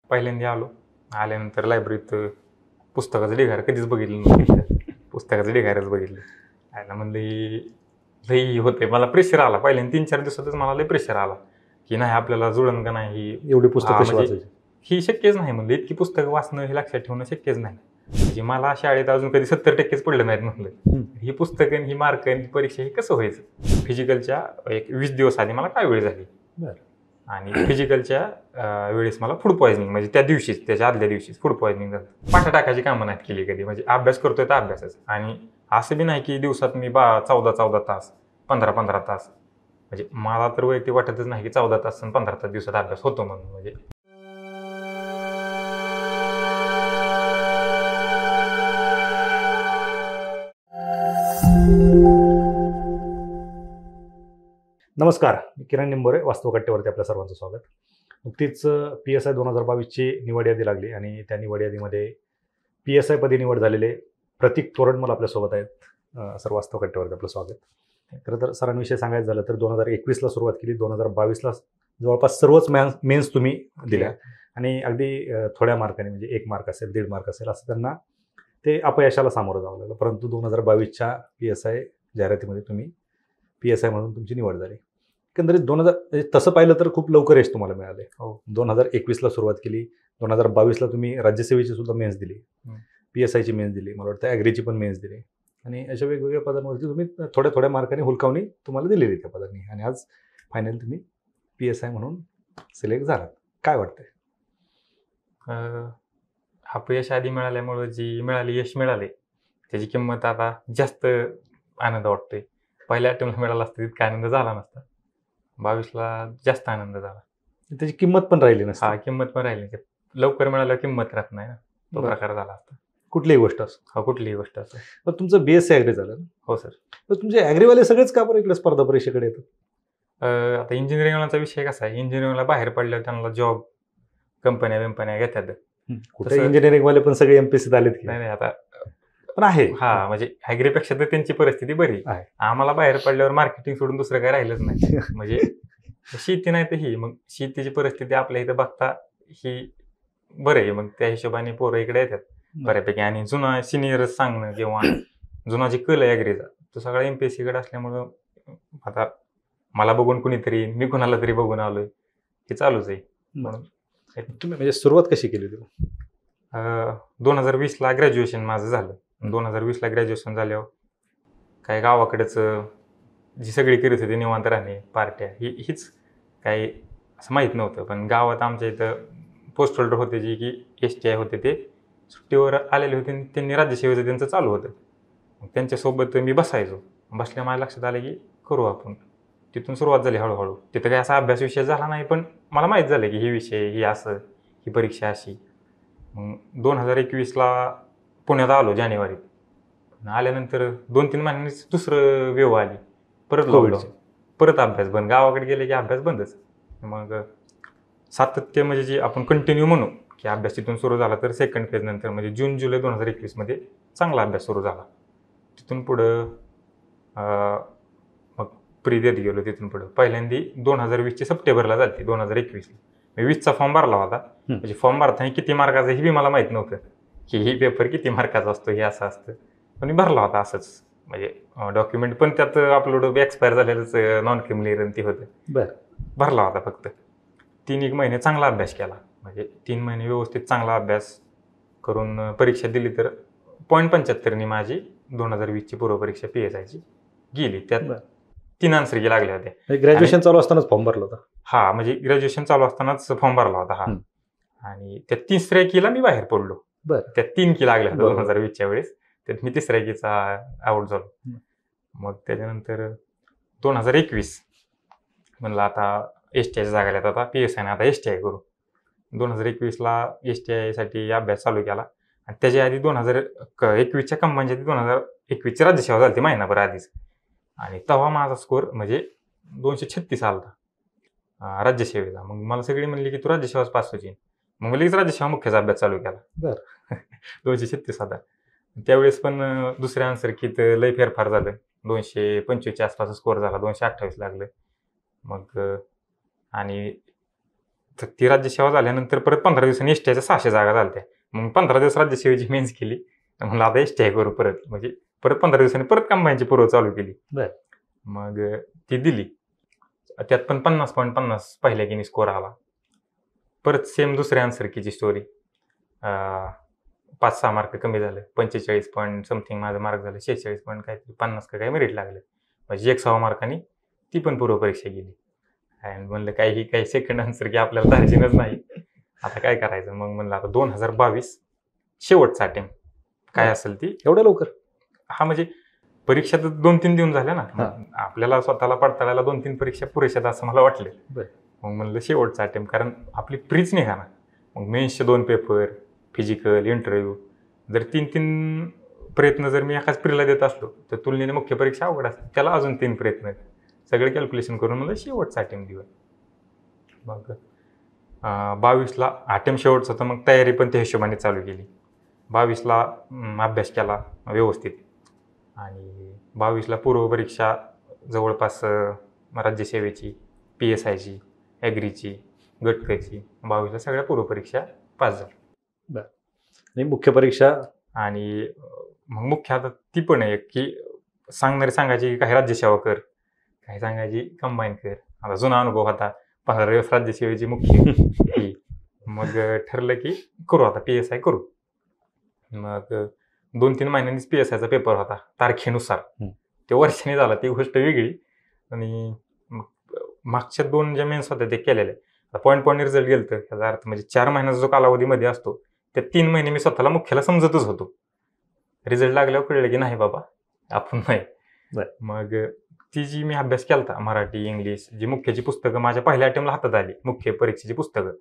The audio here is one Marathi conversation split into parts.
पहिल्यांदा आल्यानंतर लायब्ररीत पुस्तकाचं ढिगार कधीच बघितलं नव्हतं. पुस्तकाचं ढिगारच बघितलं. आयला म्हणलं लई होते. मला प्रेशर आला पहिल्यांदा 3-4 दिवसातच मला लई प्रेशर आला की नाही आपल्याला जुळण का नाही, एवढी पुस्तकं म्हणजे ही शक्यच नाही म्हणलं. इतकी पुस्तकं वाचणं हे लक्षात ठेवणं शक्यच नाही. म्हणजे मला शाळेत अजून कधी 70% पडलं नाहीत म्हणलं. ही पुस्तकं ही मार्क ही परीक्षा हे कसं व्हायचं. फिजिकलच्या एक 20 दिवस आधी मला काय वेळ झाली आणि फिजिकलच्या वेळेस मला फूड पॉयझनिंग, म्हणजे त्या दिवशीच त्याच्या आदल्या दिवशीच फूड पॉयझनिंग झालं. पाठा टाकायची कामं नाहीत केली कधी. म्हणजे अभ्यास करतोय तर अभ्यासच. आणि असं बी नाही की दिवसात मी 14 तास 15 तास, म्हणजे मला तर वैयक्तिक वाटतच नाही की 14 तास आणि 15 तास दिवसात अभ्यास होतो म्हणून. म्हणजे नमस्कार, मी किरण निंबोरे, वास्तवकट्ट्यावरती आपल्या सर्वांचं स्वागत. नुकतीच PSI 2022ची निवड यादी लागली आणि त्या निवड यादीमध्ये PSI पदी निवड झालेले प्रतीक तोरडमल आपल्यासोबत आहेत. सर, वास्तवकट्ट्यावरती आपलं स्वागत. खरं तर सरांविषयी सांगायचं झालं तर 2021ला सुरुवात केली, 2022ला जवळपास सर्वच मेन्स तुम्ही दिल्या आणि अगदी थोड्या मार्काने, म्हणजे 1 मार्क असेल 1.5 मार्क असेल असं त्यांना ते अपयशाला सामोरं जावं लागलं. परंतु 2022च्या PSI जाहिरातीमध्ये तुम्ही PSI म्हणून तुमची निवड झाली. एकंदरीत तसं पाहिलं तर खूप लवकर यश तुम्हाला मिळाले. 2021ला सुरुवात केली, 2022ला तुम्ही राज्यसेवेची सुद्धा मेन्स दिली, PSIची मेन्स दिली, मला वाटतं ॲग्रीची पण मेन्स दिली आणि अशा वेगवेगळ्या पदांवरती तुम्ही थोड्या मार्काने हुलकावणी तुम्हाला दिलेली त्या पदांनी आणि आज फायनल तुम्ही PSI म्हणून सिलेक्ट झालात. काय वाटतंय? अपयश आधी मिळाल्यामुळं जी यश मिळाले त्याची किंमत आता जास्त आनंद वाटतोय. पहिल्या अटेम्प्टला मिळाला असतं तितका आनंद झाला नसता. 22ला जास्त आनंद झाला. त्याची किंमत पण राहिली नसती. किंमत पण राहिली. लवकर मिळाल्यावर किंमत राहत नाही ना, तो प्रकार झाला असता. कुठलीही गोष्ट असो. कुठलीही गोष्ट असो. पण तुमचं BSc ॲग्री झालं ना? हो सर. तर तुमचे ॲग्रीवाले सगळेच का बरं इकडे स्पर्धा परीक्षेकडे येतात? आता इंजिनिअरिंगचा विषय कसा आहे, इंजिनिअरिंगला बाहेर पडल्यावर त्यांना जॉब कंपन्या घेतात. कुठे इंजिनिअरिंगवाले पण सगळे MPSCत आलेत की नाही आता पण आहे. म्हणजे ॲग्रीपेक्षा तर त्यांची परिस्थिती बरी आहे. आम्हाला बाहेर पडल्यावर मार्केटिंग सोडून दुसरं काय राहिलंच नाही. म्हणजे शेती नाही तर ही, मग शेतीची परिस्थिती आपल्या इथं बघता ही बरं आहे. मग त्या हिशोबाने पोरं इकडे येतात बऱ्यापैकी. आणि जुना सिनियरच सांगणं किंवा जुना जी कल आहे ॲग्रीचा तो सगळा MPSCकडे असल्यामुळं आता मला बघून कुणीतरी, मी कुणाला तरी बघून आलोय, हे चालूच आहे. म्हणून तुम्ही म्हणजे सुरुवात कशी केली होती? 2020ला ग्रॅज्युएशन माझं झालं. 2020ला ग्रॅज्युएशन झाल्यावर काय गावाकडेच जी सगळी करीत होती निवांत राहणे, पार्ट्या, हीच काही असं माहीत नव्हतं. पण गावात आमच्या इथं पोस्ट होल्डर होते जे की STI होते, ते सुट्टीवर आलेले होते. त्यांनी राज्यसेवेचं त्यांचं चालू होतं. मग त्यांच्यासोबत मी बसायचो. बसल्या माझ्या लक्षात आलं की करू आपण. तिथून सुरुवात झाली हळूहळू. तिथं काही असा अभ्यास विषय झाला नाही, पण मला माहीत झालं की हे विषय, ही असं, ही परीक्षा अशी. मग 2021ला पुण्यात आलो जानेवारीत. आल्यानंतर 2-3 महिन्यांनीच दुसरं वेव आली, परत लॉकडाऊन, परत अभ्यास बंद. गावाकडे गेले की अभ्यास बंदच. मग सातत्य म्हणजे जे आपण कंटिन्यू म्हणू की अभ्यास तिथून सुरू झाला तर सेकंड फेज नंतर म्हणजे जून-जुलै 2021मध्ये चांगला अभ्यास सुरू झाला. तिथून पुढं मग प्री देत गेलो. तिथून पुढं पहिल्यांदा 2020ची सप्टेंबरला झाली, 2021ला मी 20चा फॉर्म भरला होता. म्हणजे फॉर्म भरताना किती मार्काचा हे बी मला माहीत नव्हतं की ही पेपर किती मार्काचा असतो, हे असं असतं. पण मी भरला होता असंच, म्हणजे डॉक्युमेंट पण त्यात अपलोड एक्सपायर झालेलंच नॉन क्रिमिनल ते होतं. भरला होता फक्त. 3-1 महिने चांगला अभ्यास केला. म्हणजे 3 महिने व्यवस्थित चांगला अभ्यास करून परीक्षा दिली तर 0.75 माझी 2020ची पूर्वपरीक्षा PSIची गेली. त्यात 3 आन्सर की लागल्या होत्या. ग्रॅज्युएशन चालू असतानाच फॉर्म भरला होता? म्हणजे ग्रॅज्युएशन चालू असतानाच फॉर्म भरला होता. आणि त्या 3ऱ्या कीला मी बाहेर पडलो. त्या 3 की लागल्या होत्या 2020च्या वेळेस. त्यात मी 3ऱ्या कीचा आउट झालो. मग त्याच्यानंतर 2021 म्हणलं आता STIच्या जागा आल्यात, आता PSIने आता STI करू. 2021ला STIसाठी अभ्यास चालू केला. आणि त्याच्या आधी 2021च्या कंबाईनच्या आधी 2021ची राज्यसेवा झाली महिनाभर आधीच. आणि तेव्हा माझा स्कोर म्हणजे 236 आला होता राज्यसेवेचा. मग मला सगळी म्हणली की तू राज्यसेवाच पास होशील. मग लगेच राज्यसेवा मुख्यचा अभ्यास चालू केला. 236 होता. त्यावेळेस पण दुसऱ्या आन्सर कीत लय फेरफार झालं. 225च्या आसपास स्कोर झाला, 228 लागलं. मग आणि तर ती राज्यसेवा झाल्यानंतर परत 15 दिवसांनी एसटीच्या 600 जागा झाल्या. मग 15 दिवस राज्यसेवेची मेन्स केली. म्हणलं आता एसटी करू परत, म्हणजे परत 15 दिवसांनी परत कंबाईनची पूर्व चालू केली. मग ती दिली. त्यात पण 50.50 पहिल्या कीनी स्कोर आला. परत सेम दुसऱ्या आन्सर कीची स्टोरी. 5-6 मार्क कमी झाले. 45 पॉईंट समथिंग माझं मार्क झालं. 46 पॉईंट काहीतरी 50 का काही मेरिट लागले. म्हणजे 1/6 मार्कांनी ती पण पूर्व परीक्षा गेली. आणि म्हणलं काही सेकंड आन्सर की आपल्याला धार्जिनच नाही. आता काय करायचं? मग म्हणलं आता 2022 शेवटचा अटेम्प्ट काय असेल ती. एवढ्या लवकर? हा, म्हणजे परीक्षा तर 2-3 देऊन झाल्या ना. आपल्याला स्वतःला पडताळायला 2-3 परीक्षा पुरेशात असं मला वाटलं. मग म्हणलं शेवटचा अटेम्प्ट, कारण आपली प्रीच निघा ना. मग मेन्सचे 2 पेपर, फिजिकल, इंटरव्ह्यू, जर 3-3 प्रयत्न जर मी एकाच प्रीला देत असलो तर तुलनेने मुख्य परीक्षा अवघड असते. त्याला अजून 3 प्रयत्न, सगळे कॅल्क्युलेशन करून मला शेवटचा अटेम्प्ट देऊ. मग 22ला अटेम्प्ट शेवटचा, तर मग तयारी पण त्या हिशोबाने चालू केली. 22ला अभ्यास केला व्यवस्थित. आणि 22ला पूर्व परीक्षा जवळपास राज्यसेवेची, PSIची, ॲग्रीची, गटकची, 22ला सगळ्या पूर्व परीक्षा पास झाल्या. आणि मुख्य परीक्षा? आणि मग मुख्य आता ती पण आहे की सांगायची काही राज्यसेवा कर, काही सांगायची कंबाईन कर. आता जुना अनुभव होता, 15 दिवस राज्यसेवेची मुख्य. मग ठरलं की करू आता PSI करू. मग 2-3 महिन्यांनीच PSIचा पेपर होता तारखेनुसार. ते वर्षाने झाला, ती गोष्ट वेगळी. आणि मागच्या 2 ज्या मेन्स होत्या ते केलेल्या, पॉईंट रिझल्ट गेलं. त्याचा अर्थ म्हणजे 4 महिन्याचा जो कालावधीमध्ये असतो त्या 3 महिने मी स्वतःला मुख्याला समजतच होतो. रिझल्ट लागल्यावर कळलं की नाही बाबा आपण नाही. मग ती जी मी अभ्यास केला, मराठी, इंग्लिश, जी मुख्याची पुस्तकं माझ्या पहिल्या अटेम्प्टला हातात आली, मुख्य परीक्षेची पुस्तकं,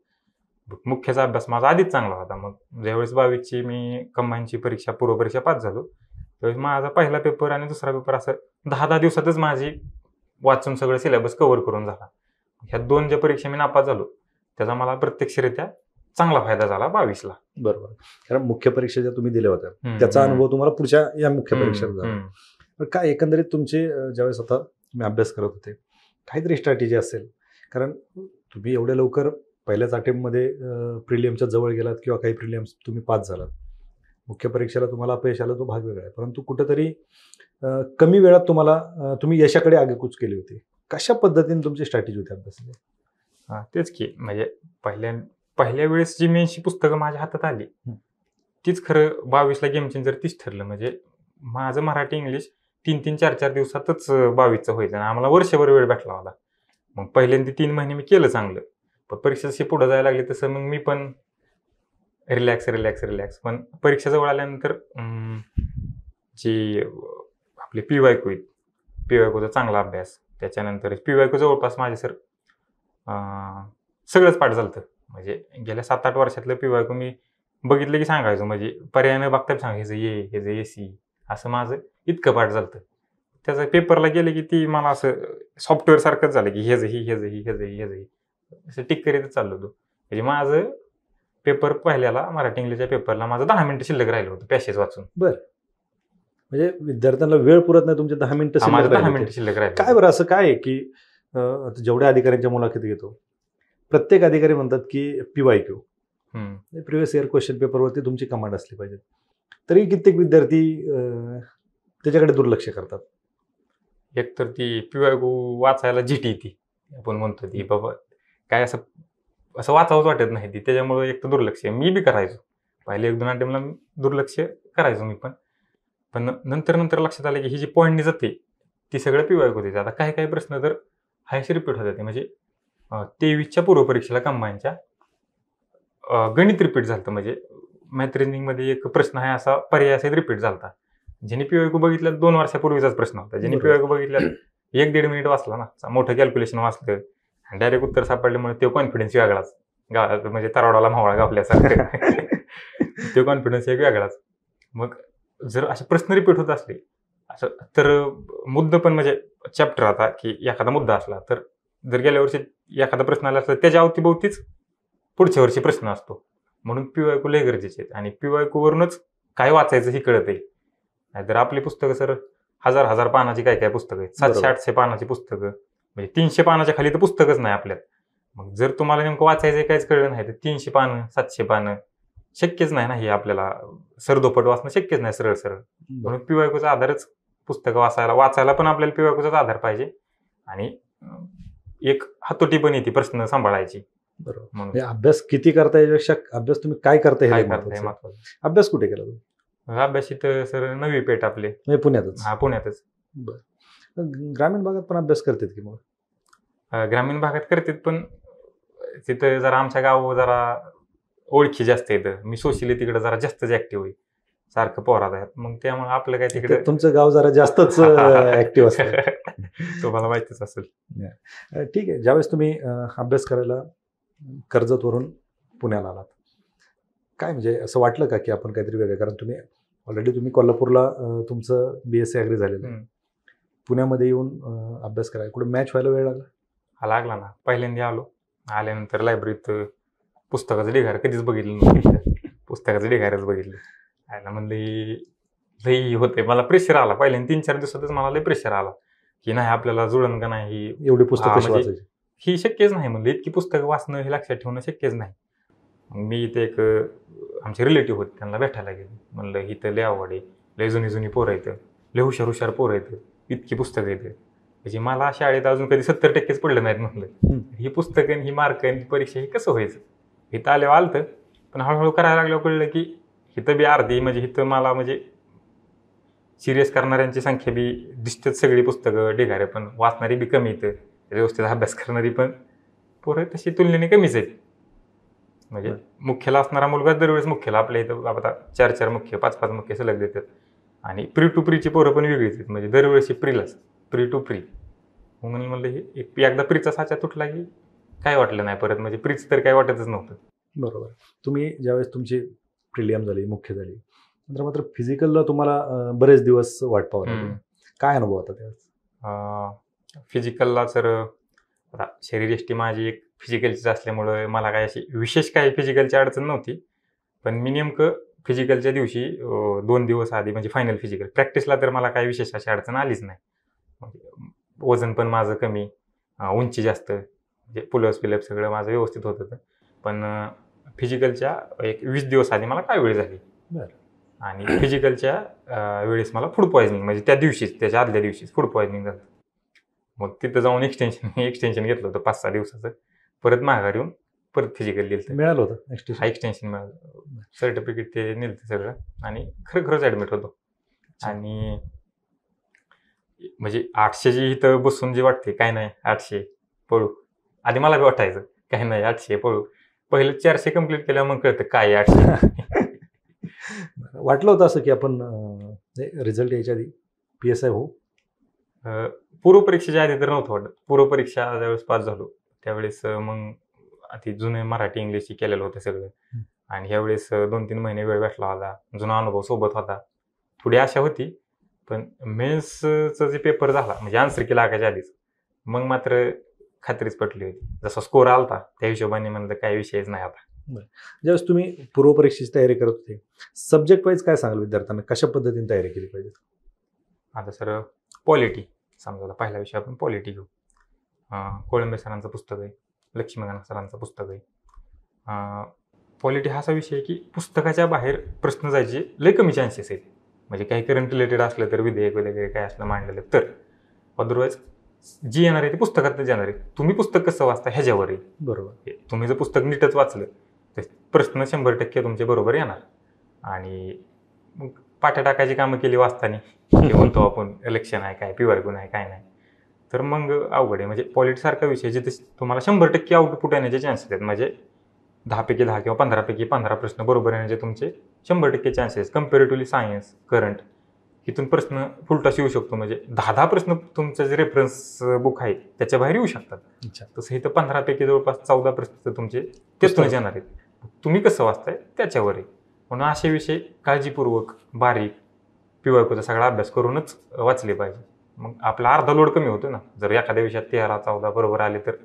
मुख्याचा अभ्यास माझा आधीच चांगला होता. मग ज्यावेळेस 22ची मी कंबाईनची परीक्षा, पूर्व परीक्षा पास झालो, त्यावेळेस माझा पहिला पेपर आणि दुसरा पेपर असं 10-10 दिवसातच माझी वाचून सगळं सिलेबस कव्हर करून झाला. ह्या 2 ज्या परीक्षा मी नापास झालो त्याचा मला प्रत्यक्षरित्या चांगला फायदा झाला 22ला. बरोबर. कारण मुख्य परीक्षा ज्या तुम्ही दिल्या होत्या त्याचा अनुभव तुम्हाला पुढच्या या मुख्य परीक्षेत झाला. काय एकंदरीत तुमचे ज्यावेळेस आता तुम्ही अभ्यास करत होते, काहीतरी स्ट्रॅटेजी असेल, कारण तुम्ही एवढ्या लवकर पहिल्याच अटेम्प्टमध्ये प्रिलियमच्या जवळ गेलात किंवा काही प्रिलियम्स तुम्ही पास झालात. मुख्य परीक्षेला तुम्हाला अपयश आलं, तो भाग वेगळा आहे, परंतु कुठंतरी कमी वेळात तुम्ही यशाकडे आगेकूच केली होती. कशा पद्धतीने तुमची स्ट्रॅटेजी होती अभ्यासाची? तेच की, म्हणजे पहिल्या वेळेस जी मेन्सची पुस्तकं माझ्या हातात आली तीच खरं 22ला गेम चेंजर तीच ठरलं. म्हणजे माझं मराठी, इंग्लिश 3-3, 4-4 दिवसातच 22चं व्हायचं आणि आम्हाला वर्षभर वेळ भेटला होता. मग पहिल्यांदा 3 महिने मी केलं चांगलं, पण परीक्षा जशी पुढे जायला लागली तसं मग मी पण रिलॅक्स. पण परीक्षा जवळ आल्यानंतर जी आपली PYQ आहेत, PYQचा चांगला अभ्यास, त्याच्यानंतर PYQ जवळपास माझे सगळंच पाठ झालं. म्हणजे गेल्या 7-8 वर्षातलं PYQ मी बघितलं की सांगायचो, म्हणजे पर्याय न बघता सांगायचं हे जे AC असं माझं इतकं पाठ झालं. त्याचं पेपरला गेलं की ती मला असं सॉफ्टवेअर सारखंच झालं की हेच असं टिक करीतच चाललो होतो. म्हणजे माझं पेपर पहिल्याला मराठी इंग्लिशच्या पेपरला माझं 10 मिनिटं शिल्लक राहिलं होतं पॅसेज वाचून. म्हणजे विद्यार्थ्यांना वेळ पुरत नाही, तुमचे 10 मिनिटं शिल्लक राहिले. काय बरं असं काय आहे की जेवढ्या अधिकाऱ्यांच्या मुलाखती घेतो प्रत्येक अधिकारी म्हणतात की PYQ प्रिव्हियस इयर क्वेश्चन पेपरवरती तुमची कमांड असली पाहिजे, तरी कित्येक विद्यार्थी त्याच्याकडे दुर्लक्ष करतात. एकतर ती PYQ वाचायला झिटी ती आपण म्हणतो ती बाबा काय असं वाचावंच वाटत नाही ती, त्याच्यामुळे एक तर दुर्लक्ष मी बी करायचो. पहिले 1-2 अटेम्प्टला दुर्लक्ष करायचो मी पण नंतर लक्षात आलं की ही जी पॉईंटनी जाते ती सगळं PYQ देते. आता काही प्रश्न तर हायशी रिपीट होत जाते. म्हणजे 23च्या पूर्व परीक्षेला कंबाईनच्या गणित रिपीट झालं. म्हणजे मॅथ रिजनिंगमध्ये एक प्रश्न आहे असा पर्याय असा रिपीट झाला. ज्याने PYQ बघितल्या 2 वर्षापूर्वीचाच प्रश्न होता. ज्याने PYQ बघितल्या 1-1.5 मिनिट वाचला ना, मोठं कॅल्क्युलेशन वाचलं आणि डायरेक्ट उत्तर सापडल्यामुळे तो कॉन्फिडन्स वेगळाच, म्हणजे तरावडाला मावळा गावल्यासारखं तो कॉन्फिडन्स एक वेगळाच. मग जर असे प्रश्न रिपीट होत असले असं तर मुद्दा पण म्हणजे चॅप्टर आता की एखादा मुद्दा असला तर जर गेल्या वर्षी एखादा प्रश्न आला असला त्याच्या अवतीभोवतीच पुढच्या वर्षी प्रश्न असतो. म्हणून PYQ लय गरजेचे आहेत आणि PYQ वरूनच काय वाचायचं ही कळत आहे. नाहीतर आपली पुस्तकं सर 1000 पानाची काय पुस्तकं आहेत, 700-800 पानाची पुस्तकं, म्हणजे 300 पानाच्या खाली तर पुस्तकच नाही आपल्यात. मग जर तुम्हाला नेमकं वाचायचं काहीच कळलं नाही तर 300 पानं 700 पानं शक्यच नाही ना, हे आपल्याला सरदोपट वाचणं शक्यच नाही सरळ सरळ. म्हणून पीवायक्यूचा आधारच पुस्तकं वाचायला पण आपल्याला पीवायक्यूचाच आधार पाहिजे आणि एक हातोटी पण येते प्रश्न सांभाळायची. बरोबर. म्हणून म्हणजे अभ्यास किती करता यापेक्षा अभ्यास तुम्ही काय करताय काय हे करताय महत्त्वाचं. महत्वाचं. अभ्यास कुठे केला तुम्ही? अभ्यास इथं सर नवी पेठ आपले म्हणजे पुण्यातच. पुण्यातच. ग्रामीण भागात पण अभ्यास करतात की मग? ग्रामीण भागात करतात पण तिथं जरा आमच्या गाव जरा ओळखी जास्त येतं. मी सोशली तिकडे जरा जास्तच ऍक्टिव्ह आहे. सारखं पोरात आहेत. मग त्यामुळे आपलं काय तिकडे तुमचं गाव जरा जास्तच ऍक्टिव्ह असतं. तुम्हाला माहितीच असेल. ठीक आहे. ज्यावेळेस तुम्ही अभ्यास करायला कर्जतवरून पुण्याला आलात, काय म्हणजे असं वाटलं का की आपण काहीतरी वेगळं, कारण तुम्ही ऑलरेडी कोल्हापूरला तुमचं BSc ॲग्री झालेलं आहे. पुण्यामध्ये येऊन अभ्यास करायला कुठे मॅच व्हायला वेळ लागला? लागला ना. पहिल्यांदा आलो. आल्यानंतर लायब्ररीत पुस्तकाचं ढिगार कधीच बघितलं नव्हतं. पुस्तकाचं ढिगारच बघितलं. आयला म्हणलं लई होते. मला प्रेशर आला. पहिल्यांदा 3-4 दिवसातच मला लई प्रेशर आला की नाही आपल्याला जुळन का नाही, एवढी पुस्तकं कशी म्हणजे वाचायची? ही शक्यच नाही म्हणलं. इतकी पुस्तकं वाचणं हे लक्षात ठेवणं शक्यच नाही. मग मी इथे एक आमचे रिलेटिव्ह होते त्यांना भेटायला गेलो. म्हणलं इथं लय आवड आहे, लय जुनी पोरं येतं, लय हुशार पोरं येतं, इतकी पुस्तकं येतं. म्हणजे मला शाळेत अजून कधी 70%च पडलं नाहीत म्हणलं. ही पुस्तकं ही मार्क ही परीक्षा हे कसं व्हायचं. इथं आल्यावर आलतं पण हळूहळू करायला लागल्यावर कळलं की इथं बी अर्धी म्हणजे इथं मला म्हणजे सिरियस करणाऱ्यांची संख्या बी दिसतात सगळी पुस्तकं ढिगारे, पण वाचणारी बी कमी येतं. व्यवस्थित अभ्यास करणारी पण पोरं तशी तुलनेने कमीच आहेत. म्हणजे मुख्यला असणारा मुलगा दरवेळेस मुख्यला आपल्या इथं आता 4-4 मुख्य 5-5 मुख्य सलग देतात आणि प्री टू प्रीची पोरं पण वेगळीच आहेत. म्हणजे दरवेळेस प्रीलाच प्री टू प्री म्हणून म्हणलं हे एकदा प्रीचा साचा तुटला की काय वाटलं नाही परत, म्हणजे प्रीच तर काय वाटतच नव्हतं. बरोबर. तुम्ही ज्यावेळेस तुमची प्रिलियम झाली, मुख्य झाली, नंतर मात्र फिजिकलला तुम्हाला बरेच दिवस वाट पाहावं लागलं. काय अनुभव होता त्यावेळेस? फिजिकलला सर आता शरीरयष्टी माझी एक फिजिकलचीच असल्यामुळं मला काय अशी विशेष काही फिजिकलची अडचण नव्हती. पण मी नेमकं फिजिकलच्या दिवशी 2 दिवस आधी म्हणजे फायनल फिजिकल प्रॅक्टिसला तर मला काही विशेष अशी अडचण आलीच नाही. म्हणजे वजन पण माझं कमी, उंची जास्त, म्हणजे पुलअप्स सगळं माझं व्यवस्थित होत होतं. पण फिजिकलच्या एक 20 दिवस आधी मला काय वेळ झाली आणि फिजिकलच्या वेळेस मला फूड पॉयझनिंग म्हणजे त्या दिवशीच त्याच्या आदल्या दिवशीच फूड पॉयझनिंग झालं. मग तिथं जाऊन एक्सटेन्शन घेतलं होतं 5-6 दिवसाचं. परत माघारी येऊन परत फिजिकल दिलं. मिळालं होतं एक्सटेन्शन मिळालं, सर्टिफिकेट ते नेलं सगळं आणि खरंच ॲडमिट होतो. आणि म्हणजे 800 इथं बसून जे वाटते काय नाही 800 पळू, आधी मला बी वाटायचं काय नाही 800 पळू. पहिलं 400 कंप्लीट केल्यावर मग कळतं काय 800. वाटलं होतं असं की आपण रिझल्ट यायच्या आधी PSI हो? पूर्वपरीक्षेच्या आधी तर नव्हतं वाटत. पूर्वपरीक्षा ज्यावेळेस पास झालो त्यावेळेस मग आधी जुने मराठी इंग्लिश केलेलं होतं सगळं आणि ह्यावेळेस 2-3 महिने वेळ भेटला होता. जुना अनुभव सोबत होता. थोडी आशा होती पण मेन्सचा जे पेपर झाला म्हणजे आन्सर की लागायच्या आधीच मग मात्र खात्रीच पटली होती. जसा स्कोर आलता त्या हिशोबाने म्हणलं काही विषयच नाही आता. ज्यावेळेस तुम्ही पूर्वपरीक्षेची तयारी करत होते, सब्जेक्ट वाईज काय सांगाल विद्यार्थ्यांना, कशा पद्धतीने तयारी केली पाहिजे? आता सर पॉलिटी समजा पहिला विषय आपण पॉलिटी घेऊ. कोळंबे सरांचं पुस्तक आहे, लक्ष्मीकांत सरांचं पुस्तक आहे. पॉलिटी हा असा विषय आहे की पुस्तकाच्या बाहेर प्रश्न जायचे लय कमी चान्सेस आहेत. म्हणजे काही करंट रिलेटेड असलं तर विधेयक वगैरे काय असलं मांडलेलं तर, अदरवाईज जी येणार आहे ते पुस्तकातच येणार आहे. तुम्ही पुस्तक कसं वाचता ह्याच्यावर आहे. बरोबर. तुम्ही जर पुस्तक नीटच वाचलं तर प्रश्न 100% तुमचे बरोबर येणार. आणि मग पाट्या टाकायची कामं केली वाचताना म्हणतो आपण इलेक्शन आहे काय PYQ आहे काय नाही तर मग अवघड आहे. म्हणजे पॉलिटीसारखा विषय जिथे तुम्हाला 100% आउटपुट येण्याचे चान्सेस आहेत. म्हणजे 10 पैकी 10 किंवा 15 पैकी 15 प्रश्न बरोबर येण्याचे तुमचे 100% चान्सेस. कम्पॅरेटिव्हली सायन्स करंट इथून प्रश्न फुलटॉस येऊ शकतो. म्हणजे 10 प्रश्न तुमचं जे रेफरन्स बुक आहे त्याच्या बाहेर येऊ शकतात. तसं इथं 15 पैकी जवळपास 14 प्रश्न तुमचे तेथूनच येणार आहेत. तुम्ही कसं वाचताय त्याच्यावर आहे. म्हणून असे विषय काळजीपूर्वक बारीक PYQचा सगळा अभ्यास करूनच वाचले पाहिजे. मग आपला अर्धा लोड कमी होतो ना. जर एखाद्या विषयात 13-14 बरोबर आले तर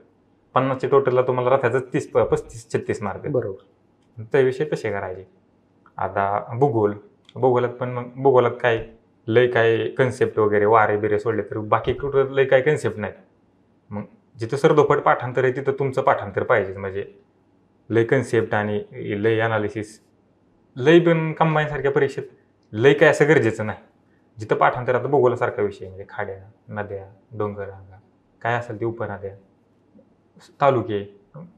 50च्या टोटलला तुम्हाला रथाचं 35-36 मार्क. बरोबर. ते विषय तसे करायचे. आता भूगोलात पण मग भूगोलात काय लय काय कन्सेप्ट वगैरे वारे बिरे सोडले तर बाकी कुठं लय काय कन्सेप्ट नाहीत. मग जिथं सरदोफट पाठांतर आहे तिथं तुमचं पाठांतर पाहिजे. म्हणजे लय कन्सेप्ट आणि लय अनालिसिस, लय पण कंबाईन सारख्या परीक्षेत लय काय असं गरजेचं नाही. जिथं पाठांतर, आता भूगोलासारखा विषय म्हणजे खाड्या, नद्या, डोंगर रांगा, काय असेल ते उपनद्या, तालुके,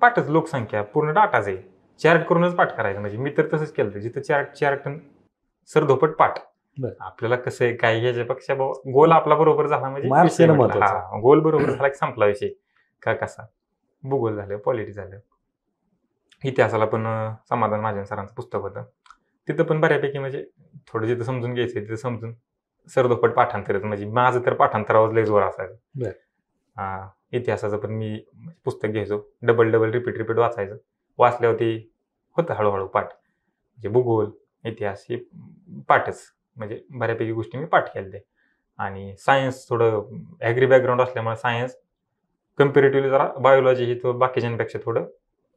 पाठच, लोकसंख्या, पूर्ण डाटाच आहे. चार्ट करूनच पाठ करायचं. म्हणजे मी तर तसंच केलं, जिथं चार्ट सरधोपट पाठ. बरं. आपल्याला कसं आहे काय ह्याच्यापेक्षा गोल आपला बरोबर झाला म्हणजे Marks विषय येणं म्हटलं. महत्त्वाचं. गोल बरोबर झाला की संपला विषय. का कसा भूगोल झालं, पॉलिटी झालं, इतिहासाला पण समाधान महाजन सरांचं पुस्तक होतं. तिथं पण बऱ्यापैकी म्हणजे थोडं जिथं समजून घ्यायचं तिथं समजून सरदोपट पाठांतरच. म्हणजे माझं तर पाठांतरावर लय जोर असायचं. इतिहासाचं पण मी पुस्तक घ्यायचो, डबल रिपीट वाचायचं. वाचल्यावर ते होतं हळूहळू पाठ. म्हणजे भूगोल, इतिहास हे पाठच. म्हणजे बऱ्यापैकी गोष्टी मी पाठ केल्या. आणि सायन्स थोडं ॲग्री बॅकग्राऊंड असल्यामुळे सायन्स कम्पेरेटिव्हली जरा बायोलॉजी ही तो बाकीच्यांपेक्षा थोडं,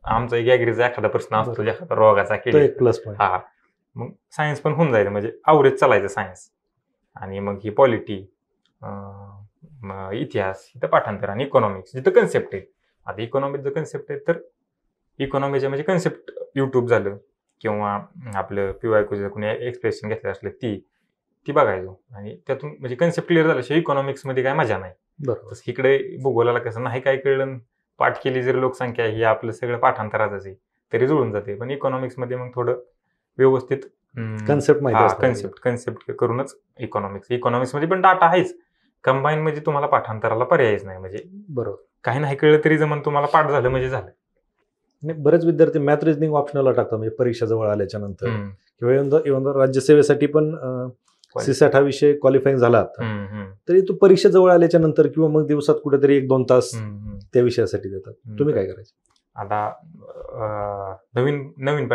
आमचा एक ॲग्रीचा एखादा प्रश्न असतो, एखादा रोगाचा तो एक प्लस पॉईंट. हा, मग सायन्स पण होऊन जायचं. म्हणजे ॲव्हरेज चालायचं सायन्स. आणि मग ही पॉलिटी, इतिहास इथं पाठांतर, आणि इकॉनॉमिक्स जिथं कन्सेप्ट आहे. आता इकॉनॉमिकचं कन्सेप्ट आहे तर इकॉनॉमीच्या म्हणजे कन्सेप्ट यूट्यूब झालं किंवा आपलं PYQ कोणी एक्सप्रेशन घेतलं असलं ती बघायचो. आणि त्यातून म्हणजे कन्सेप्ट क्लिअर झाल्याशिवाय इकॉनॉमिक्समध्ये काय मजा नाही. तसं इकडे भूगोलाला कसं नाही काय कळलं, पाठ केली जर लोकसंख्या ही आपलं सगळं पाठांतराचंच आहे तरी जुळून जाते. पण इकॉनॉमिक्समध्ये मग थोडं व्यवस्थित कन्सेप्ट करूनच इकॉनॉमिक्समध्ये पण डाटा आहेच. कंबाईन म्हणजे तुम्हाला पाठांतराला पर्यायच नाही. म्हणजे बरोबर, काही नाही कळलं तरी जमन, तुम्हाला पाठ झालं म्हणजे झालं. बरेच विद्यार्थी मॅथ रिजनिंग ऑप्शनलला टाकतात. म्हणजे परीक्षा जवळ आल्याच्या नंतर किंवा इव्हन राज्यसेवेसाठी पण CSAT हा विषय क्वालिफाईंग झाला तरी तो परीक्षा जवळ आल्याच्या नंतर किंवा मग दिवसात कुठेतरी 1-2 तास त्या विषयासाठी देतात. तुम्ही काय करायचं? आता नवीन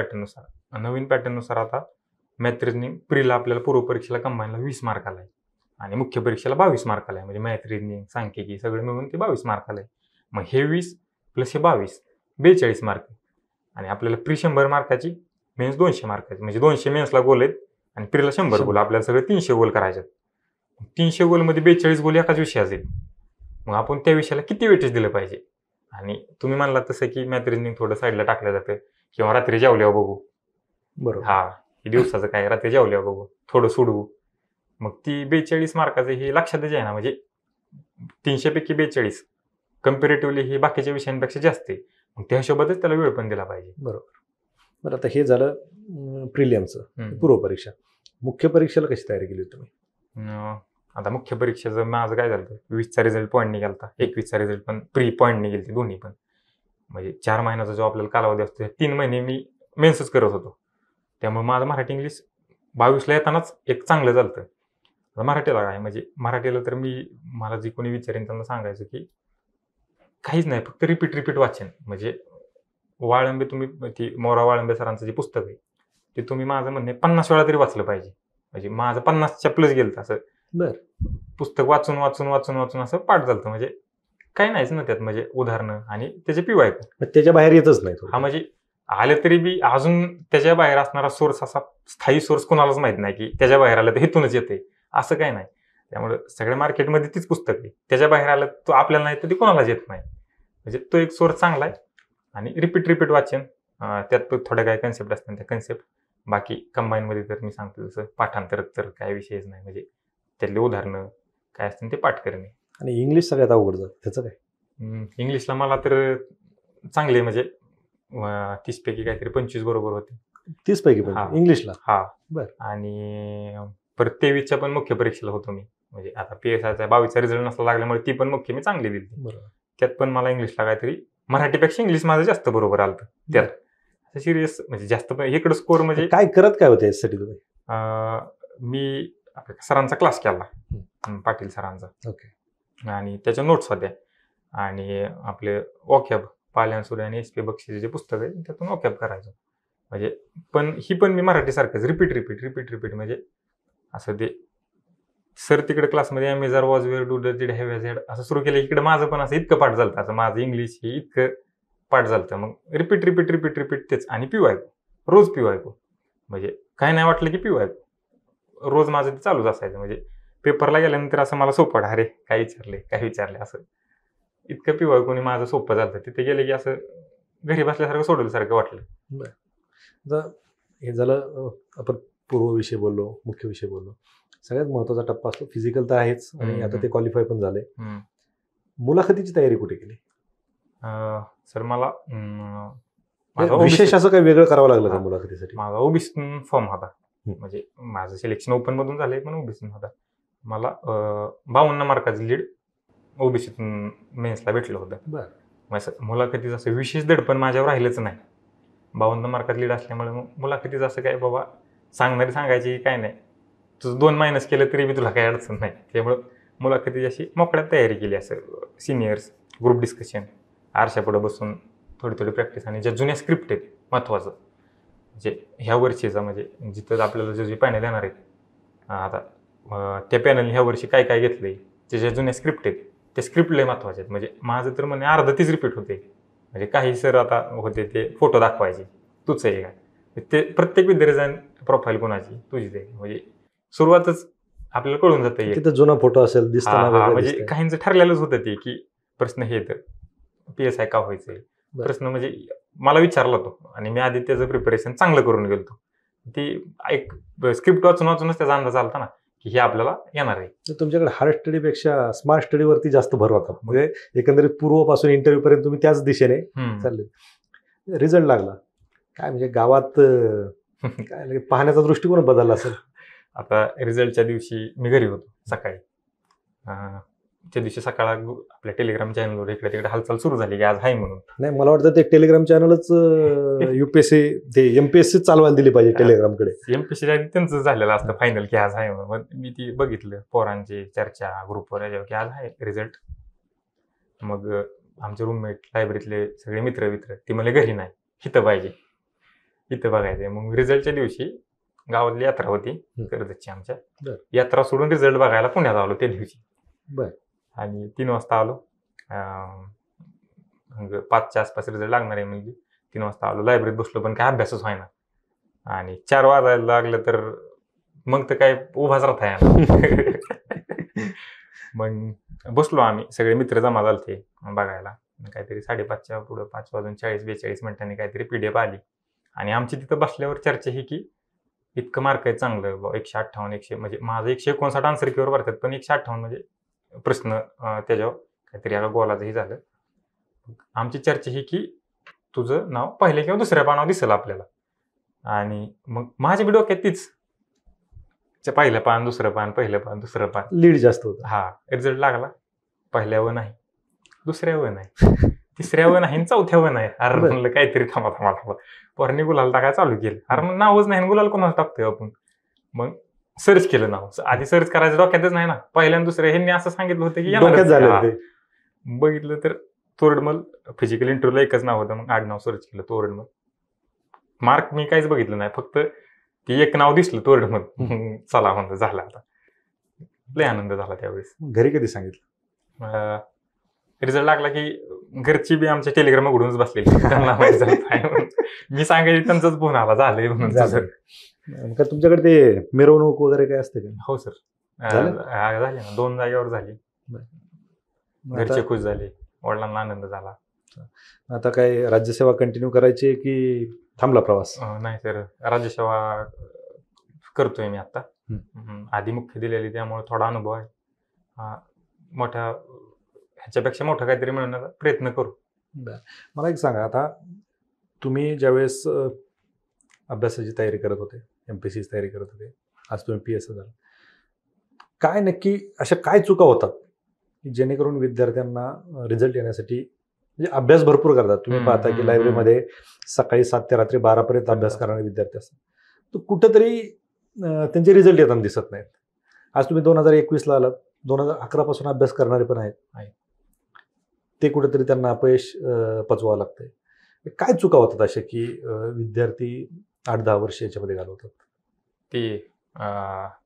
पॅटर्ननुसार आता मॅथ रिजनिंग प्रीला आपल्याला पूर्व परीक्षेला कंबाईनला 20 मार्क आलाय आणि मुख्य परीक्षेला 22 मार्क आलाय. म्हणजे मॅथ रिजनिंग, सांख्यिकी सगळं मिळून ते 22 मार्क आलाय. मग हे 20 प्लस हे 22 42 मार्क. आणि आपल्याला प्री 100 मार्काची, मेन्स 200 मार्काची. म्हणजे 200 मेन्सला गोल आहेत आणि प्रीला 100 गोल. आपल्याला सगळे 300 गोल करायचे. 300 गोलमध्ये 42 गोल एकाच विषयाचे. मग आपण त्या विषयाला किती वेटेज दिलं पाहिजे? आणि तुम्ही म्हणला तसं की मॅथ रिजनिंग थोडं साईडला टाकलं जातं किंवा रात्री जेवल्यावर बघू. बरोबर, हे दिवसाचं काय, रात्री जेवल्यावर बघू, थोडं सोडवू. मग ती 42 मार्काचं हे लक्षातच आहे ना. म्हणजे 300 पैकी 42 कम्पेरेटिव्हली हे बाकीच्या विषयांपेक्षा जास्त आहे. मग त्या हिशोबातच त्याला वेळ पण दिला पाहिजे. बरं, आता हे झालं प्रिलियमचं, पूर्व परीक्षा. मुख्य परीक्षेला कशी तयारी केली तुम्ही? आता मुख्य परीक्षेचं माझं काय झालं, 20चा रिझल्ट पॉईंटने गेलता, 21चा रिझल्ट पण प्री पॉईंटने गेलते दोन्ही पण. म्हणजे 4 महिन्याचा जो आपल्याला कालावधी असतो 3 महिने मी मेन्सच करत होतो. त्यामुळे माझं मराठी इंग्लिश 22ला येतानाच एक चांगलं झालं. मराठीला काय, म्हणजे मराठीला तर मला जे कोणी विचारेन त्यांना सांगायचं की काहीच नाही, फक्त रिपीट वाचन. म्हणजे वाळंबे, तुम्ही ती मोरा वाळंबे सरांचं जे पुस्तक आहे ते तुम्ही, माझं म्हणणे 50 वेळा तरी वाचलं पाहिजे. म्हणजे माझं 50च्या प्लस गेलं असं. पुस्तक वाचून असं पाठ झालं. म्हणजे काही नाहीच ना त्यात, म्हणजे उदाहरणं आणि त्याचे PYQ त्याच्या बाहेर येतच नाही. म्हणजे आले तरी बी अजून त्याच्या बाहेर असणारा सोर्स, असा स्थायी सोर्स कोणालाच माहित नाही की त्याच्या बाहेर आलं तर हेतूनच येते असं काही नाही. त्यामुळे सगळ्या मार्केटमध्ये तीच पुस्तक आहे. त्याच्या बाहेर आलं तो आपल्याला नाही तर ते कोणालाच येत नाही. म्हणजे तो एक सोर्स चांगला आहे. आणि रिपीट वाचन, त्यात थोड्या काही कन्सेप्ट असतात त्या कन्सेप्ट. बाकी कंबाईनमध्ये तर मी सांगतो तसं पाठांतर तर काय विषयच नाही. म्हणजे त्यातले उदाहरणं काय असतील ते पाठ करणे. आणि इंग्लिश सगळ्यात अवघड जातं, त्याचं काय? इंग्लिशला मला तर चांगले, म्हणजे 30 पैकी काहीतरी 25 बरोबर होते. 30 पैकी इंग्लिशला? बरं. आणि परत 23च्या पण मुख्य परीक्षेला होतो मी. म्हणजे आता PSIचा 22चा रिझल्ट नसला लागल्यामुळे ती पण मुख्य मी चांगली दिली. त्यात पण मला इंग्लिशला काहीतरी मराठीपेक्षा इंग्लिश माझं जास्त बरोबर आलं त्यात. सिरियस म्हणजे जास्त इकडं स्कोर. म्हणजे काय होते यासाठी तुम्ही? मी सरांचा क्लास केला, पाटील सरांचा. आणि त्याच्या नोट्स होत्या. आणि आपले वॉकॅब, पाल्यान सूर्य आणि SP बक्षीचे जे पुस्तक आहे त्यातून वॉकॅब करायचं. म्हणजे पण मी मराठीसारखंच रिपीट. म्हणजे असं ते सर तिकडे क्लासमध्ये am is are was were do did have had असं सुरू केलं. इकडे माझं पण असं इतकं पाठ झालं. असं माझं इंग्लिश हे इतकं पाठ झालं. मग रिपीट तेच. आणि PYQ रोज PYQ. म्हणजे काय नाही वाटलं की PYQ रोज माझं ते चालूच असायचं. म्हणजे पेपरला गेल्यानंतर असं मला सोपं, अरे काय विचारले असं. इतकं पिवाय कोणी माझं सोपं झालं. तिथे गेले की असं घरी बसल्यासारखं सोडल्यासारखं वाटलं. आता हे झालं आपण पूर्वविषयी बोललो, मुख्य विषय बोललो. सगळ्यात महत्त्वाचा टप्पा असतो फिजिकल तर आहेच आणि आता ते क्वालिफाय पण झाले. मुलाखतीची तयारी कुठे केली? सर मला विशेष असं काही वेगळं करावं लागलं का मुलाखतीसाठी? माझा ओबीसीतून फॉर्म होता. म्हणजे माझं सिलेक्शन ओपन मधून झालंय पण ओबीसीतून होता. मला 52 मार्काचं लीड ओबीसीतून मेन्सला भेटलं होतं. मुलाखतीचं असं विशेष दडपण माझ्यावर राहिलंच नाही. 52 मार्कात लीड असल्यामुळे मुलाखतीचं असं काय बाबा सांगायची काय नाही, तुझं 2 मायनस केलं तरी मी तुला काही अडचण नाही. त्यामुळं मुलाखतीची अशी मोकळ्यात तयारी केली. असं सिनियर्स, ग्रुप डिस्कशन, आरशापुढं बसून थोडी प्रॅक्टिस आणि ज्या जुन्या स्क्रिप्ट आहेत महत्त्वाचं, म्हणजे ह्या वर्षीचा म्हणजे जिथं आपल्याला जे पॅनल येणार आहेत आता त्या पॅनल ह्या वर्षी काय घेतलंय, ज्या जुन्या स्क्रिप्ट आहेत त्या स्क्रिप्ट लय महत्त्वाचे आहेत. म्हणजे माझं तर म्हणे अर्धा तीच रिपीट होते. म्हणजे काही सर आता होते ते फोटो दाखवायचे, तूच आहे का, ते प्रत्येक विद्यार्थ्याची प्रोफाईल कोणाची तुझीच आहे. म्हणजे सुरुवातच आपल्याला कळून जातं. तिथं जुना फोटो असेल म्हणजे काहींचं ठरलेलंच होतं ते की प्रश्न हे तर PSI का व्हायचंय, प्रश्न म्हणजे मला विचारला तो आणि मी आधी त्याचं प्रिपरेशन चांगलं करून गेलो. ती एक स्क्रिप्ट वाचूनच त्याचा अंदाज आलता ना की हे आपल्याला येणार आहे. तुमच्याकडे हार्ड स्टडीपेक्षा स्मार्ट स्टडीवरती जास्त भर होता. म्हणजे एकंदरीत पूर्वपासून इंटरव्ह्यू पर्यंत तुम्ही त्याच दिशेने चालले. रिझल्ट लागला काय म्हणजे गावात काय पाहण्याचा दृष्टिकोन बदलला असेल? आता रिझल्टच्या दिवशी मी घरी होतो सकाळी. त्या दिवशी सकाळ आपल्या टेलिग्राम चॅनलवर इकडे तिकडे हालचाल सुरू झाली की आज आहे म्हणून. नाही, मला वाटतं ते टेलिग्राम चॅनलच UPSC ते MPSC चालवायला दिली पाहिजे टेलिग्रामकडे. MPSC त्यांचं झालेलं असतं फायनल की आज आहे म्हणून. मी ती बघितलं पोरांची चर्चा ग्रुपवर याच्यावर की आज आहे रिझल्ट. मग आमचे रूममेट लायब्ररीतले सगळे मित्र ती मला घरी नाही, इथं पाहिजे, इथं बघायचंय. मग रिझल्टच्या दिवशी गावातली यात्रा होती कर्जतची आमच्या. यात्रा सोडून रिझल्ट बघायला पुण्यात आलो त्या दिवशी. आणि 3 वाजता आलो. 5च्या आसपास रिझल्ट लागणार आहे म्हणजे 3 वाजता आलो. लायब्ररीत बसलो पण काय अभ्यासच व्हायना. आणि 4 वाजायला लागलं तर मग तर काय उभाच राहता येणार. मग बसलो आम्ही सगळे मित्र जमा झालते बघायला. काहीतरी 5:30च्या पुढं 5:40-42 मिनिटांनी काहीतरी PDF आली. आणि आमची तिथं बसल्यावर चर्चा ही की इतकं मार्क आहे चांगलं 158 म्हणजे माझं 159 आन्सर कीवर भरतात पण 158 म्हणजे प्रश्न त्याच्यावर काहीतरी गोलाचंही झालं. आमची चर्चा ही की तुझं नाव पहिल्या किंवा दुसऱ्या पानावर दिसेल आपल्याला. आणि मग माझ्या डोक्यात तीच पहिलं पान, दुसरं पान, पहिलं पान, दुसरं पान, लीड जास्त होतं. रिझल्ट लागला. पहिल्यावर नाही, दुसऱ्यावर नाही, तिसऱ्यावर नाही, चौथ्यावर नाही. अरे म्हणलं काहीतरी थांबा पोरांनी गुलाल टाकायला चालू केलं. अरे मग नावच नाही, गुलाल कोणाला टाकतोय आपण. मग सर्च केलं नाव. आधी सर्च करायचं डोक्यातच नाही ना. पहिल्या आणि दुसऱ्या ह्यांनी असं सांगितलं होतं की बघितलं तर तोरडमल फिजिकल इंटरव्ह्यूला एकच नाव होतं. मग आडनाव सर्च केलं तोरडमल. मार्क मी काहीच बघितलं नाही, फक्त ते एक नाव दिसलं तोरडमल. चला म्हणलं झालं आता. लय आनंद झाला त्यावेळेस. घरी कधी सांगितलं? रिझल्ट लागला की घरची बी आमच्या टेलिग्राम उघडूनच बसलेली. त्यांना माहिती झालं. मी सांगायची त्यांचाच फोन आला झालंय म्हणून. का तुमच्याकडे ते मिरवणूक वगैरे काय असते का? हो सर, झाली ना. 2 जागेवर झाली. घरचे खुश झाले, वडिलांना आनंद झाला. आता काय राज्यसेवा कंटिन्यू करायची की थांबला प्रवास? नाही सर, राज्यसेवा करतोय मी आता. आधी मुख्य दिलेली त्यामुळे थोडा अनुभव आहे. मोठ्या ह्याच्यापेक्षा मोठं काहीतरी मिळवण्याचा प्रयत्न करू. मला एक सांगा, आता तुम्ही ज्यावेळेस अभ्यासाची तयारी करत होते, MPSCची तयारी करत होते, आज तुम्ही PSI झाला, काय नक्की अशा काय चुका होतात जेणेकरून विद्यार्थ्यांना रिझल्ट येण्यासाठी, म्हणजे अभ्यास भरपूर करतात तुम्ही पाहता की लायब्ररीमध्ये सकाळी 7 ते रात्री 12 पर्यंत अभ्यास करणारे विद्यार्थी असतात, तर कुठंतरी त्यांचे रिझल्ट येताना दिसत नाहीत. आज तुम्ही 2021ला आलात, 2011 पासून अभ्यास करणारे पण आहेत, ते कुठेतरी त्यांना अपयश पचवावं लागतंय. काय चुका होतात अशा की विद्यार्थी 8-10 वर्ष याच्यामध्ये घालवतात? ते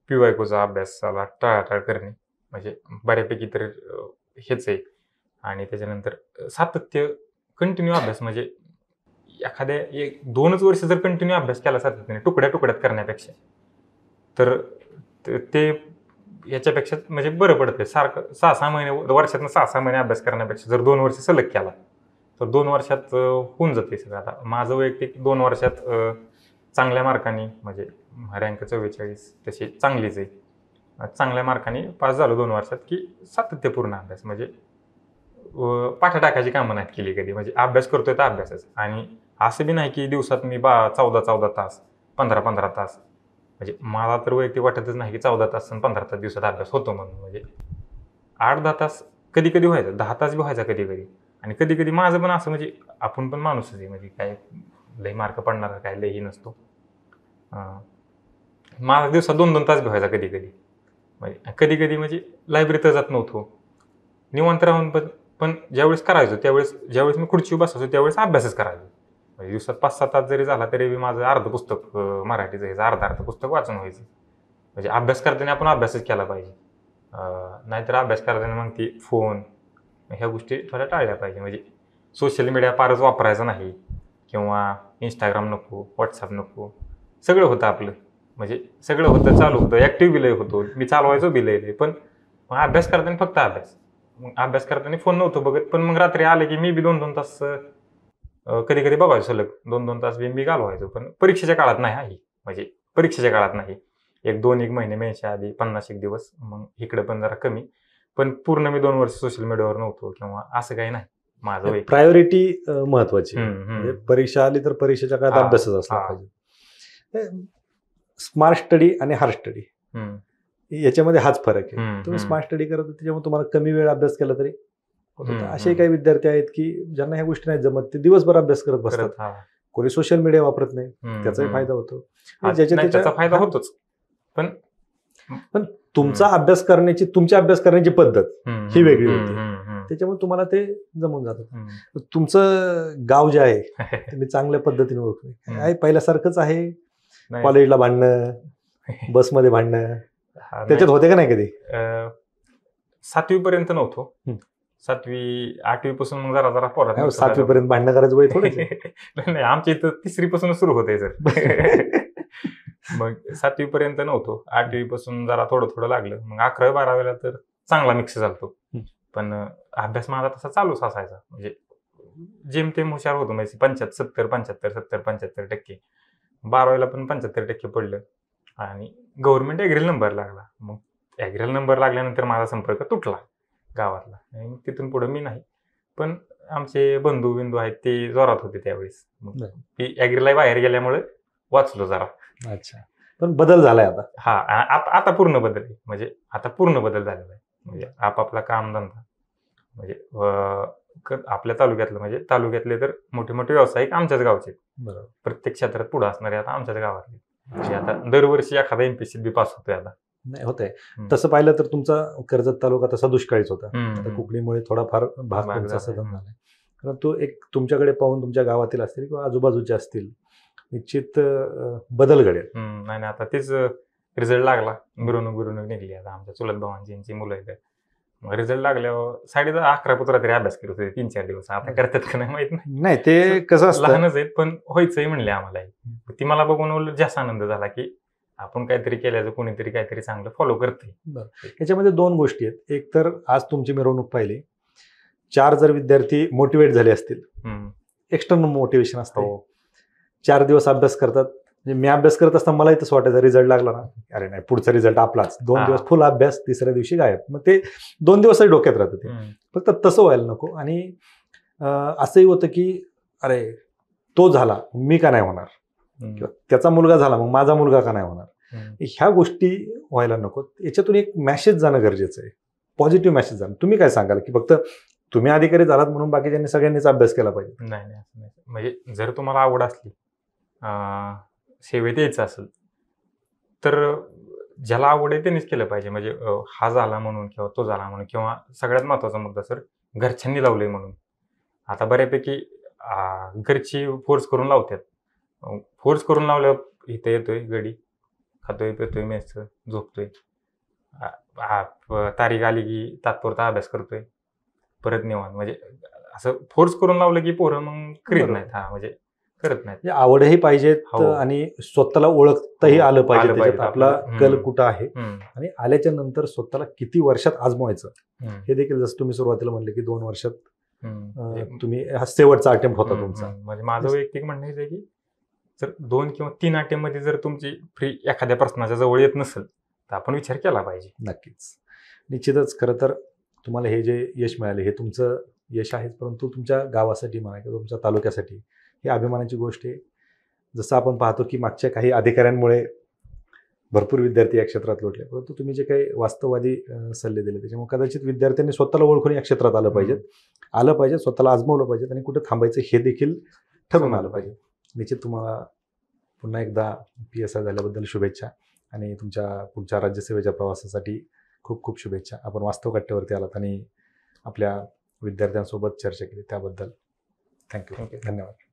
PYQचा अभ्यासाला टाळाटाळ करणे म्हणजे बऱ्यापैकी तर हेच आहे. आणि त्याच्यानंतर सातत्य, कंटिन्यू अभ्यास, म्हणजे एखाद्या 1-2च वर्ष जर कंटिन्यू अभ्यास केला सातत्याने तुकड्यात करण्यापेक्षा, तर ते याच्यापेक्षा म्हणजे बरं पडतं. सारखं 6-6 महिने वर्षातनं 6-6 महिने अभ्यास करण्यापेक्षा जर 2 वर्ष सलग केला तर 2 वर्षात होऊन जाते सगळं. आता माझं वैयक्तिक 2 वर्षात चांगल्या मार्काने म्हणजे रँक 44 तशी चांगलीच आहे. चांगल्या मार्काने पास झालो 2 वर्षात, की सातत्यपूर्ण अभ्यास म्हणजे पाठा टाकायची कामं नाहीत केली कधी. म्हणजे अभ्यास करतोय तर अभ्यासच. आणि असं बी नाही की दिवसात मी 14-14 तास, 15-15 तास, म्हणजे मला तर वैयक्तिक वाटतच नाही की 14 तास आणि 15 तास दिवसात अभ्यास होतो म्हणून. म्हणजे 8-10 तास कधी कधी व्हायचा, 10 तास बी व्हायचा कधी कधी. आणि कधी कधी माझं पण असं म्हणजे आपण पण माणूसच आहे, म्हणजे काय लई मार्क पडणार काय लईही नसतो. मला दिवसात 2-2 तास बी व्हायचा कधी कधी. म्हणजे कधी कधी म्हणजे लायब्ररीत जात नव्हतो, निवांत राहून पण ज्यावेळेस करायचो ज्यावेळेस मी खुर्चीवर बसायचो त्यावेळेस अभ्यासच करायचो. म्हणजे दिवसात 5-6 तास जरी झाला तरी माझं अर्ध पुस्तक मराठीचं यायचं, अर्ध पुस्तक वाचून व्हायचं. म्हणजे अभ्यास करताना आपण अभ्यासच केला पाहिजे. नाहीतर अभ्यास करताना मग ती फोन ह्या गोष्टी थोड्या टाळल्या पाहिजे. म्हणजे सोशल मीडिया फारच वापरायचा नाही, किंवा इंस्टाग्राम नको, व्हॉट्सअप नको. सगळं होतं आपलं, म्हणजे सगळं होतं, चालू होतं, ॲक्टिव्ह बी लय होतो, मी चालवायचो बी लय. पण मग अभ्यास करताना फक्त अभ्यास. मग अभ्यास करताना फोन नव्हतो बघत, पण मग रात्री आले की मी बी 2-2 तास कधी कधी बघायचो सलग 2-2 तास मी घालवायचो. पण परीक्षेच्या काळात नाही ही, म्हणजे परीक्षेच्या काळात नाही. 1-2 महिने मेनच्या आधी 50 दिवस, मग इकडे पण जरा कमी. पण पूर्ण मी 2 वर्ष सोशल मीडियावर नव्हतो किंवा असं काही नाही माझं. प्रायोरिटी महत्वाची. म्हणजे परीक्षा आली तर परीक्षेच्या काळात अभ्यासच असला पाहिजे. स्मार्ट स्टडी आणि हार्ड स्टडी याच्यामध्ये हाच फरक आहे. तुम्ही स्मार्ट स्टडी करत त्याच्यामुळे तुम्हाला कमी वेळ अभ्यास केला तरी होतं. असे काही विद्यार्थी आहेत की ज्यांना ह्या गोष्टी नाही जमत, ते दिवसभर अभ्यास करत बसतात. कोणी सोशल मीडिया वापरत नाही, त्याचाही फायदा होतो. त्याचा फायदा होतोच. पण तुमचा अभ्यास करण्याची, तुमच्या अभ्यास करण्याची पद्धत ही वेगळी होती, त्याच्यामुळे तुम्हाला ते जमून जातं. तुमचं गाव जे आहे ते मी चांगल्या पद्धतीने ओळखतोय. पहिल्यासारखंच आहे, कॉलेजला भांडणं, बसमध्ये भांडणं, त्याच्यात होते का नाही कधी? 7वी पर्यंत नव्हतो. 7वी-8वी पासून मग जरा जरा पोरात. 7वी पर्यंत भांडणं करायचं वय थोडं नाही, आमच्या इथं 3री पासून सुरू होते सर. मग 7वी पर्यंत नव्हतो, 8वी पासून जरा थोडं थोडं लागलं. मग 11वी-12वीला तर चांगला मिक्स झालतो. पण अभ्यास माझा तसा चालूच असायचा, म्हणजे जेमतेम हुशार होतो. म्हणजे 75% 12वीला पण 75% पडलं. आणि गव्हर्नमेंट ॲग्रीला नंबर लागला. मग ॲग्रीला नंबर लागल्यानंतर माझा संपर्क तुटला गावातला, आणि तिथून पुढे मी नाही. पण आमचे बंधू बिंदू आहेत ते जोरात होते त्यावेळेस. मग ती ॲग्रीला बाहेर गेल्यामुळे वाचलो जरा. अच्छा, पण बदल झालाय आता? हा, आता पूर्ण बदल आहे. म्हणजे आता पूर्ण बदल झालेला आहे. म्हणजे आपापला कामधंदा, म्हणजे आपल्या तालुक्यातलं, म्हणजे तालुक्यातले तर मोठे मोठे व्यावसायिक आमच्याच गावचे, प्रत्येक क्षेत्रात पुढे असणारे आता आमच्याच गावातले. म्हणजे आता दरवर्षी एखादा MPSC बी पास होतोय आता. नाही होतंय तसं पाहिलं तर तुमचा कर्जत तालुका तसा दुष्काळीच होता. आता कुकणीमुळे थोडाफार भाग तुमचा सदन झालाय. कारण तो एक तुमच्याकडे पाहून तुमच्या गावातील असतील किंवा आजूबाजूचे असतील, निश्चित बदल घडेल. नाही, आता तेच रिझल्ट लागला, मिरवणूक निघली. आता आमच्या चुलत भावांची मुलं आहेत. मग रिझल्ट लागल्यावर 11:30 पुत्रा तरी अभ्यास करत होते 3-4 दिवस. आता करतात का नाही माहित नाही, ते कसं असतं, लहानच आहेत पण व्हायचंय म्हणले आम्हाला. ती मला बघून जास्त आनंद झाला की आपण काहीतरी केल्याचं कोणीतरी काहीतरी चांगलं फॉलो करते. याच्यामध्ये 2 गोष्टी आहेत. एक तर आज तुमची मिरवणूक पाहिली, 4 जर विद्यार्थी मोटिवेट झाले असतील, एक्सटर्नल मोटिवेशन असतं, 4 दिवस अभ्यास करतात. म्हणजे मी अभ्यास करत असताना मला तसं वाटायचं, रिझल्ट लागला ना, अरे नाही पुढचा रिझल्ट आपलाच. 2 दिवस फुल अभ्यास, तिसऱ्या दिवशी गायब. मग ते 2 दिवसही डोक्यात राहतं. ते फक्त तसं व्हायला नको. आणि असंही होतं की अरे तो झाला मी का नाही होणार, किंवा त्याचा मुलगा झाला मग माझा मुलगा का नाही होणार, ह्या गोष्टी व्हायला नको. याच्यातून एक मेसेज जाणं गरजेचं आहे, पॉझिटिव्ह मेसेज जाणं. तुम्ही काय सांगाल की फक्त तुम्ही अधिकारी झालात म्हणून बाकीच्यांनी सगळ्यांनीच अभ्यास केला पाहिजे? नाही, असं नाही. म्हणजे जर तुम्हाला आवड असली, सेवेत यायचं असेल, तर ज्याला आवड आहे त्यांनीच केलं पाहिजे. म्हणजे हा झाला म्हणून किंवा तो झाला म्हणून, किंवा सगळ्यात महत्त्वाचा मुद्दा सर, घरच्यांनी लावलंय म्हणून. आता बऱ्यापैकी घरची फोर्स करून लावतात. फोर्स करून लावल्यावर इथं येतोय गडी, खातोय पितोय मेसचं, झोपतोय. तारीख आली की तात्पुरता अभ्यास करतोय, परत निवांत. म्हणजे असं फोर्स करून लावलं की पोरं मग करीत नाहीत. म्हणजे करत नाहीत. म्हणजे आवडही पाहिजेत हो. आणि स्वतःला ओळखताही आलं पाहिजे आलं त्याच्यात पाहिजे आपला आपल्याला. कल कुठं आहे हम्म, आणि आल्याच्या नंतर स्वतःला किती वर्षात आजमावायचं हम्म, हे देखील जसं तुम्ही सुरुवातीला म्हणले की 2 वर्षात हम्म. तुम्ही हा शेवटचा अटेम्प्ट होता हम्म, तुमचा. म्हणजे माझं वैयक्तिक म्हणणं हेच आहे की जर 2 किंवा 3 अटेम्प्टमध्ये जर तुमची फ्री एखाद्या प्रश्नाच्या जवळ येत नसेल तर आपण विचार केला पाहिजे. नक्कीच. निश्चितच खरं तर तुम्हाला हे जे यश मिळाले हे तुमचं यश आहेच, परंतु तुमच्या गावासाठी म्हणा किंवा तुमच्या तालुक्यासाठी ही अभिमानाची गोष्ट आहे. जसं आपण पाहतो की मागच्या काही अधिकाऱ्यांमुळे भरपूर विद्यार्थी या क्षेत्रात लोटले, परंतु तुम्ही जे काही वास्तववादी सल्ले दिले त्याच्यामुळे कदाचित विद्यार्थ्यांनी स्वतःला ओळखून या क्षेत्रात आलं पाहिजे, स्वतःला आजमावलं पाहिजे आणि कुठं थांबायचं हे देखील ठरवून आलं पाहिजे. निश्चित तुम्हाला पुन्हा एकदा PSI झाल्याबद्दल शुभेच्छा आणि तुमच्या पुढच्या राज्यसेवेच्या प्रवासासाठी खूप खूप शुभेच्छा. आपण वास्तव कट्ट्यावरती आलात आणि आपल्या विद्यार्थ्यांसोबत चर्चा केली त्याबद्दल थँक्यू. Thank you. धन्यवाद.